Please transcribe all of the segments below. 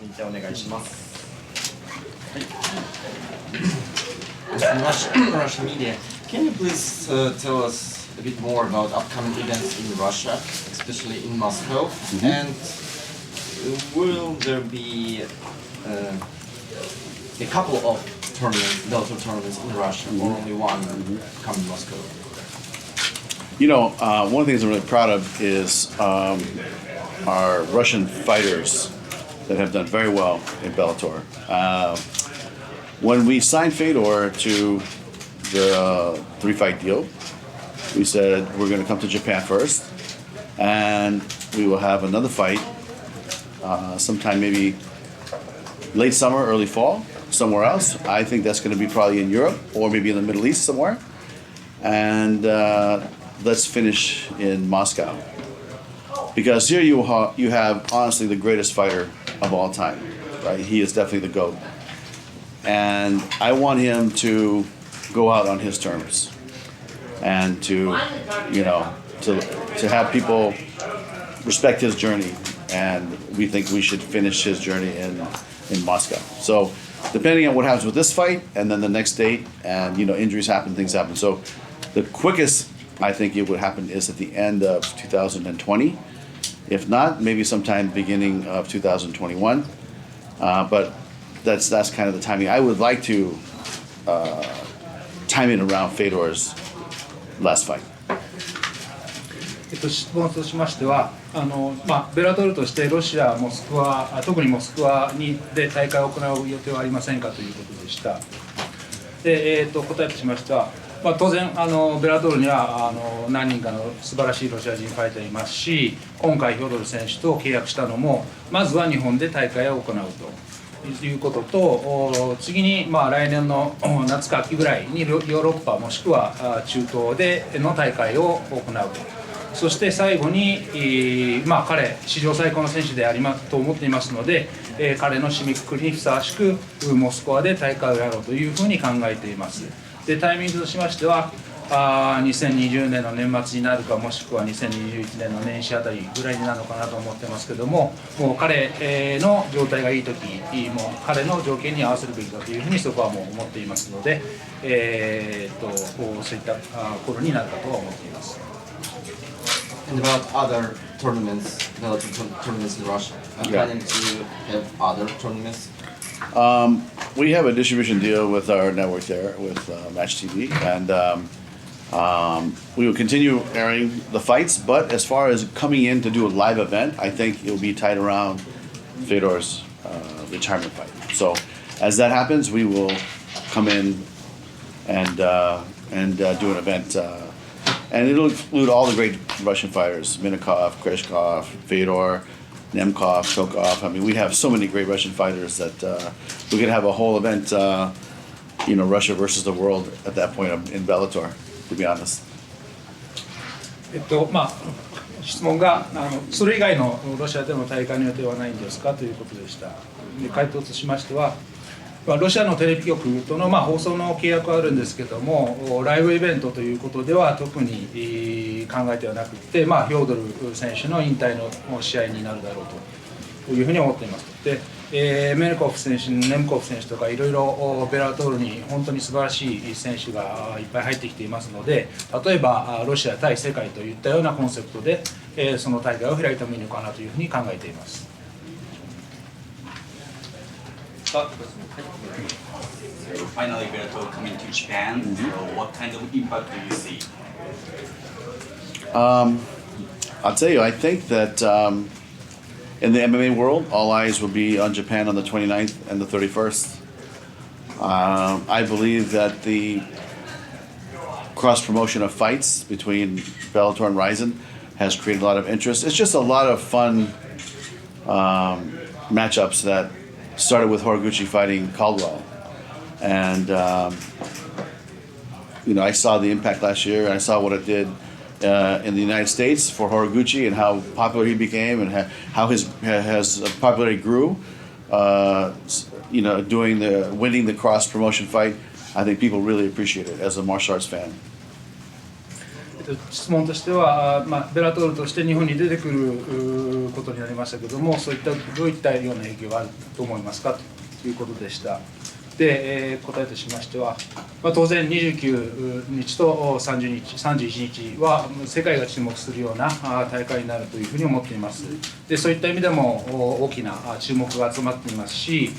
認定お願いします。Russian media, can you please tell us a bit more about upcoming events in Russia, especially in Moscow, and will there be a couple of tournaments, Bellator tournaments in Russia, or only one coming in Moscow? You know, one of the things I'm really proud of is our Russian fighters that have done very well in Bellator. When we signed Fedor to the 3-fight deal, we said we're going to come to Japan first, and we will have another fight sometime maybe late summer, early fall, somewhere else. I think that's going to be probably in Europe or maybe in the Middle East somewhere. And let's finish in Moscow. Because here you have honestly the greatest fighter of all time, right? He is definitely the GOAT. And I want him to go out on his terms and to, you know, to have people respect his journey. And we think we should finish his journey in Moscow. So depending on what happens with this fight and then the next date, and, you know, injuries happen, things happen. So the quickest I think it would happen is at the end of 2020. If not, maybe sometime beginning of 2021. But that's kind of the timing. I would like to time it around Fedor's last fight. 質問としましては、ベラトルとしてロシア、モスクワ、特にモスクワで大会を行う予定はありませんかということでした。で、答えとしましては、当然ベラトルには何人かの素晴らしいロシア人ファイターいますし、今回ヒョドル選手と契約したのもまずは日本で大会を行うということと、次に来年の夏か秋ぐらいにヨーロッパもしくは中東での大会を行うと。そして最後に、彼史上最高の選手でありますと思っていますので、彼の締めくくりにふさわしくモスクワで大会をやろうというふうに考えています。でタイミングとしましては2020年の年末になるか、もしくは2021年の年始あたりぐらいになるのかなと思ってますけども、もう彼の状態がいい時、もう彼の条件に合わせるべきだというふうにそこはもう思っていますので、そういった頃になるかとは思っています。And about other tournaments, Bellator tournaments in Russia, planning to have other tournaments? We have a distribution deal with our network there, with Match TV, and we will continue airing the fights. But as far as coming in to do a live event, I think it will be tied around Fedor's retirement fight. So as that happens, we will come in and do an event. And it'll include all the great Russian fighters: Minakov, Kreshkov, Fedor, Nemkov, Shokov. I mean, we have so many great Russian fighters that we could have a whole event, you know, Russia versus the world at that point in Bellator, to be honest. 質問がそれ以外のロシアでの大会の予定はないんですかということでした。で回答としましては、ロシアのテレビ局との放送の契約はあるんですけども、ライブイベントということでは特に考えてはなくて、ヒョードル選手の引退の試合になるだろうというふうに思っています。で、メルコフ選手、ネムコフ選手とかいろいろベラトールに本当に素晴らしい選手がいっぱい入ってきていますので、例えばロシア対世界といったようなコンセプトでその大会を開いてもいいのかなというふうに考えています。Finally, Bellator coming to Japan. So, what kind of impact do you see? I'll tell you, I think that in the MMA world, all eyes will be on Japan on the 29th and the 31st. I believe that the cross promotion of fights between Bellator and RIZIN has created a lot of interest. It's just a lot of fun matchups that started with Horiguchi fighting Caldwell. And, you know, I saw the impact last year, and I saw what it did in the United States for Horiguchi and how popular he became and how his popularity grew. You know, winning the cross promotion fight, I think people really appreciate it as a martial arts fan. 質問としては、ベラトールとして日本に出てくることになりましたけれども、そういったどういったような影響があると思いますかということでした。で、答えとしましては、当然29日と30日、31日は世界が注目するような大会になるというふうに思っています。で、そういった意味でも大きな注目が集まっていますし、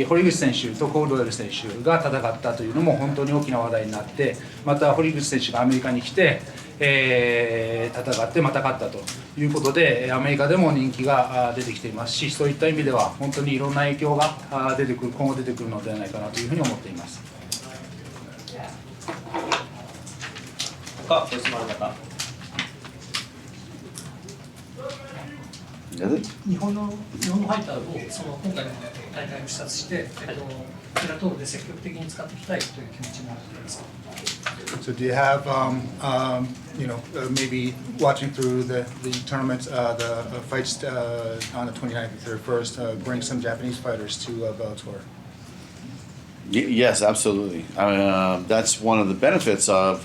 堀口選手とコールドウェル選手が戦ったというのも本当に大きな話題になって、また堀口選手がアメリカに来て、戦ってまた勝ったということで、アメリカでも人気が出てきていますし、そういった意味では本当にいろんな影響が今後出てくるのではないかなというふうに思っています。他ご質問ある方。日本のファイターをその今回の大会を視察して、ベラトールで積極的に使っていきたいという気持ちになっていますか。So do you have, maybe watching through the tournaments, the fights on the 29th and 31st, bring some Japanese fighters to Bellator? Yes, absolutely. That's one of the benefits of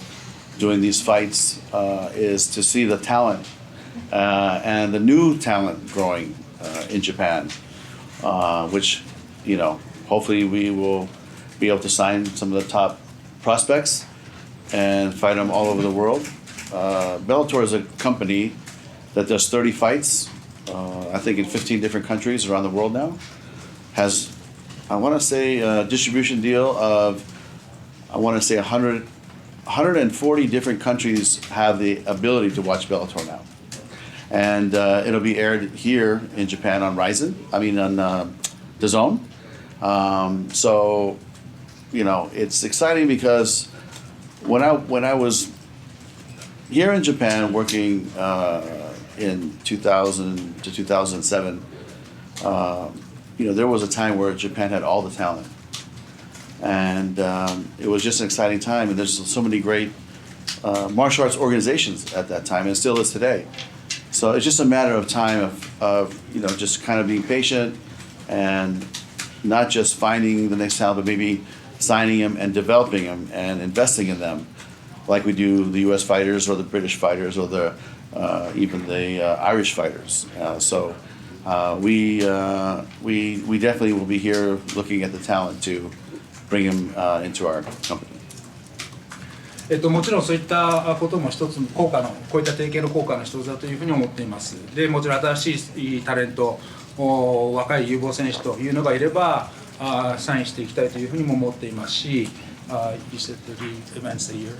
doing these fights is to see the talent and the new talent growing in Japan, which, hopefully we will be able to sign some of the top prospects and fight them all over the world. Bellator is a company that does 30 fights, I think in 15 different countries around the world now. Has, I want to say, a distribution deal of, 140 different countries have the ability to watch Bellator now. And it'll be aired here in Japan on RIZIN, on DAZN. So, it's exciting because when I was here in Japan working in 2000 to 2007, there was a time where Japan had all the talent. And it was just an exciting time. And there's so many great martial arts organizations at that time, and it still is today. So it's just a matter of time of just kind of being patient and not just finding the next talent, but maybe signing them and developing them and investing in them, like we do the U.S. fighters or the British fighters or even the Irish fighters. We definitely will be here looking at the talent to bring them into our company. もちろんそういったことも一つのこういった提携の効果の一つだというふうに思っています。で、もちろん新しいタレント、若い有望選手というのがいればサインしていきたいというふうにも思っていますし、You said 30 events a year?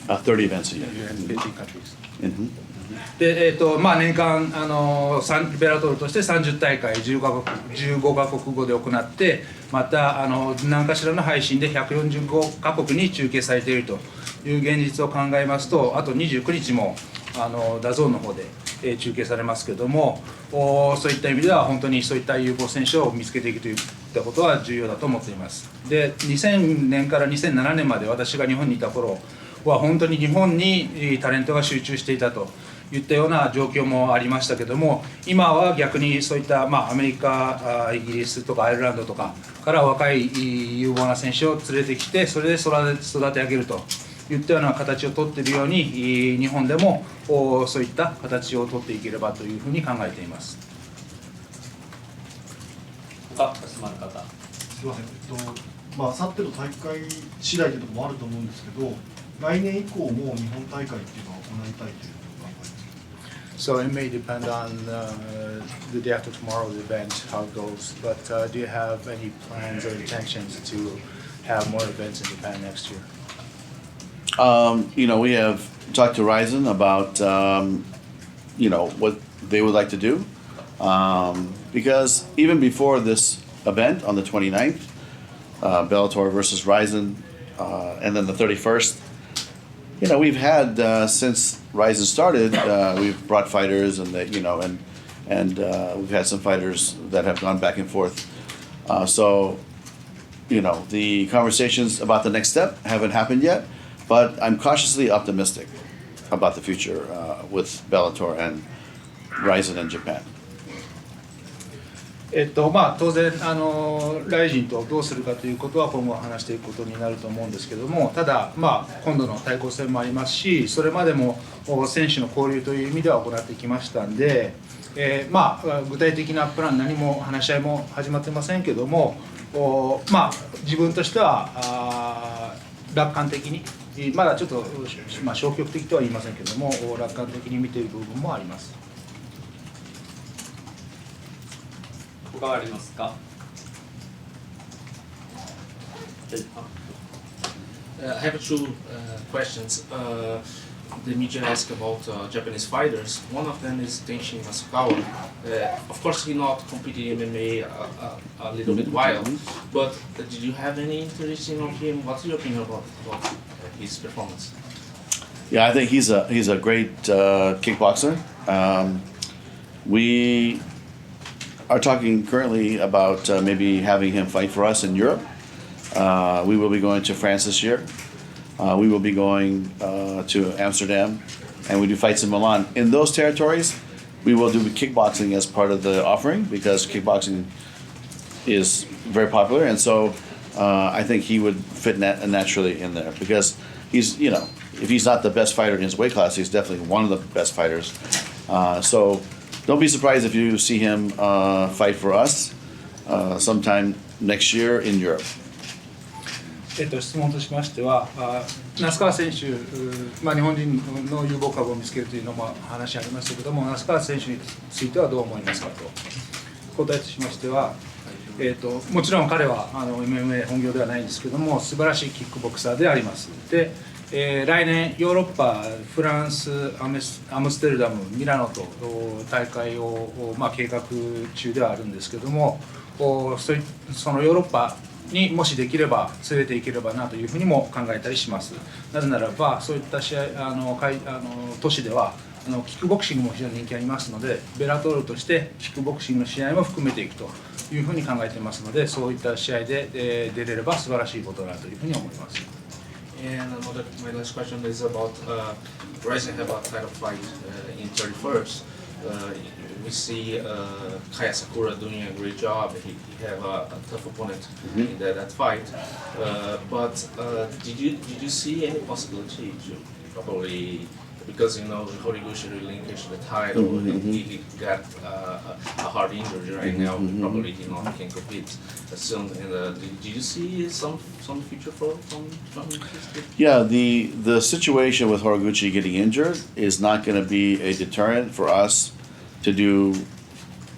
30 events a year. In 50 countries. Mm-hmm. で、年間ベラトールとして30大会15カ国語で行って、また何かしらの配信で145カ国に中継されているという現実を考えますと、あと29日もDAZNの方で中継されますけれども、そういった意味では本当にそういった有望選手を見つけていくといったことは重要だと思っています。で、2000年から2007年まで私が日本にいた頃は本当に日本にタレントが集中していたといったような状況もありましたけども、今は逆にそういったアメリカ、イギリスとかアイルランドとかから若い有望な選手を連れてきて、それで育て上げるといったような形をとっているように、日本でもそういった形をとっていければというふうに考えています。他ご質問ある方。すみません。去っての大会次第というところもあると思うんですけど、来年以降も日本大会っていうのは行いたいという考えています。So it may depend on the day after tomorrow's event, how it goes. But do you have any plans or intentions to have more events in Japan next year? We have talked to RIZIN about, what they would like to do. Because even before this event on the 29th, Bellator versus RIZIN, and then the 31st, we've had since RIZIN started, we've brought fighters, and we've had some fighters that have gone back and forth. The conversations about the next step haven't happened yet, but I'm cautiously optimistic about the future with Bellator and RIZIN in Japan. 当然RIZINとどうするかということは今後話していくことになると思うんですけども、ただ、今度の対抗戦もありますし、それまでも選手の交流という意味では行ってきましたんで、具体的なプラン、何も話し合いも始まってませんけども、自分としては楽観的に、まだちょっと、消極的とは言いませんけども、楽観的に見ている部分もあります。他はありますか。I have two questions. The media asked about Japanese fighters. One of them is Tenshin Nasukawa. Of course, he not competed in MMA a little bit while, but did you have any interest in him? What's your opinion about his performance? Yeah, I think he's a great kickboxer. We are talking currently about maybe having him fight for us in Europe. We will be going to France this year. We will be going to Amsterdam, and we do fights in Milan. In those territories, we will do kickboxing as part of the offering because kickboxing is very popular, and so I think he would fit naturally in there because he's, if he's not the best fighter in his weight class, he's definitely one of the best fighters. So don't be surprised if you see him fight for us sometime next year in Europe. 質問としましては、那須川選手、日本人の有望株を見つけるというのも話ありましたけども、那須川選手についてはどう思いますかと答えとしましては、もちろん彼はMMA 本業ではないんですけども、素晴らしいキックボクサーであります。で、来年ヨーロッパ、フランス、アムステルダム、ミラノと大会を、計画中ではあるんですけども、そのヨーロッパにもしできれば連れていければなというふうにも考えたりします。なぜならばそういった試合都市ではキックボクシングも非常に人気ありますので、ベラトールとしてキックボクシングの試合も含めていくというふうに考えていますので、そういった試合で出れれば素晴らしいことだというふうに思います。And my last question is about RIZIN have a title fight in 31st. We see Kaya Sakura doing a great job. He have a tough opponent in that fight. But did you see any possibility to probably, because Horiguchi relinquished the title and he got a hard injury right now, probably he not can compete soon. And did you see some future from this? Yeah, the situation with Horiguchi getting injured is not going to be a deterrent for us to do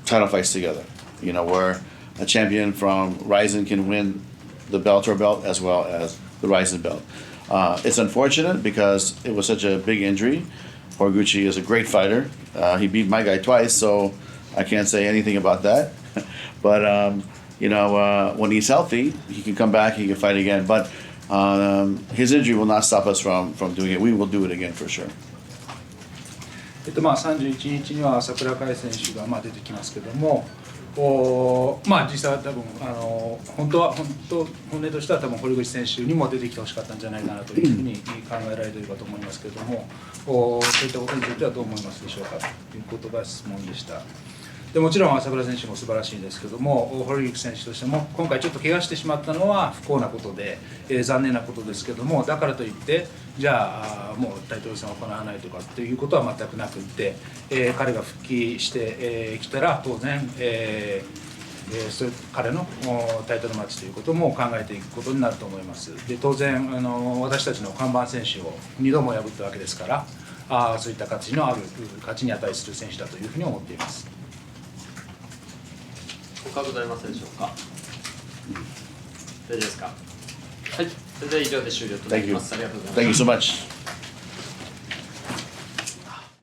title fights together, where a champion from RIZIN can win the Bellator belt as well as the RIZIN belt. It's unfortunate because it was such a big injury. Horiguchi is a great fighter. He beat my guy twice, so I can't say anything about that. But when he's healthy, he can come back, he can fight again. But his injury will not stop us from doing it. We will do it again for sure. 31日には朝倉海選手が出てきますけども、実際は多分本音としては多分堀口選手にも出てきてほしかったんじゃないかなというふうに考えられているかと思いますけれども、そういったことについてはどう思いますでしょうかということが質問でした。でもちろん朝倉選手も素晴らしいですけども、堀口選手としても今回ちょっと怪我してしまったのは不幸なことで、残念なことですけども、だからといってじゃあもうタイトル戦を行わないとかっていうことは全くなくって、彼が復帰してきたら当然、彼のタイトルマッチということも考えていくことになると思います。で当然私たちの看板選手を2度も破ったわけですから、そういった価値に値する選手だというふうに思っています。他ございませんでしょうか。大丈夫ですか。はい、それでは以上で終了となります。ありがとうございます。Thank you so much.